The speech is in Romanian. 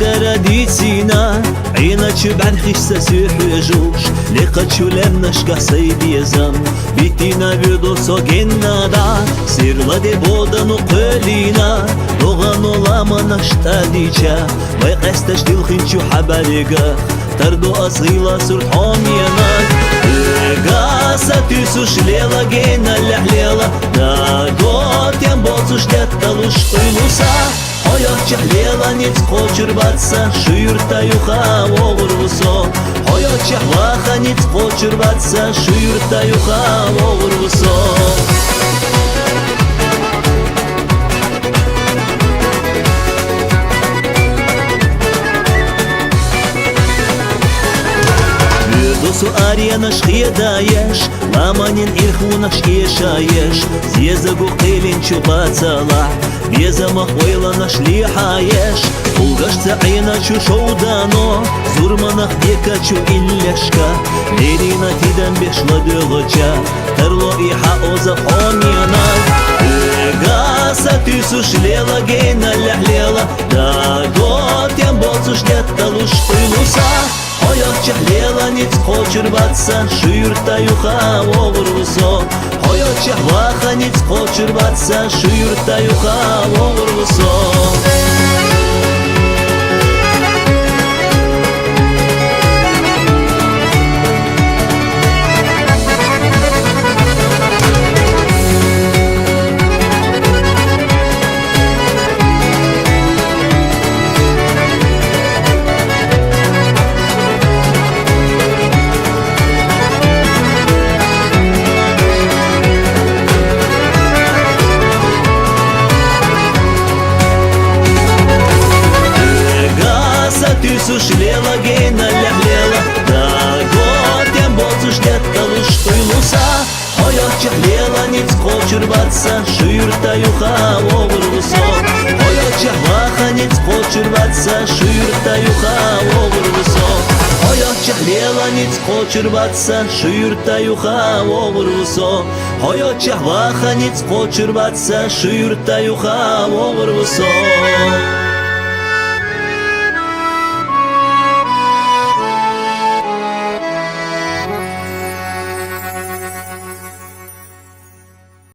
قرديتينا عينا بعد خشة سيحوجوش لقد شو لم نشكح سيدي زم بيتينا بيدو سوغينا دا سير لدي بودن وقلينا لغانو لما نشتاديجا ويقستش دلخنشو حباليقا تردو أصغيلا سرطهم يناك قاسة تيسوش ليلا جينا اللحليلا دا قوت ينبوتوش لتلوش طيلوسا Hayat çahlela nit koçur batsa şu yurtta yuha olur vuso Hayat çahlaha nit koçur batsa şu yurtta yuha olur vuso Dosu arena şhiyedayeş Lamanin irhunak şkiyeshayeş Zyezagu qilin çubatsalah Безама хвойла нашли хаеш Улгашца айна чу шоудано Зурманах декачу иллешка Лерина тиден бешла дөгоча Терло и хаоза хомьяна Гаса тюсуш лела гейна ляхлела Да готем боцуш детталуш пылуса Hayat çahlела nit koçur batsa şu yurtta yuha olur vuso Hayat çahlaha nit koçur batsa şu yurtta yuha olur vuso Тюсуш лела гейна ляхлела Да готем боцуш детталуш туйлуса Hayat çahlела nit koçur batsa şu yurtta yuha olur vuso Hayat çahlaha nit koçur batsa şu yurtta yuha olur vuso Hayat çahlela nit koçur batsa şu yurtta yuha olur vuso Hayat çahlaha nit koçur batsa şu yurtta yuha olur vuso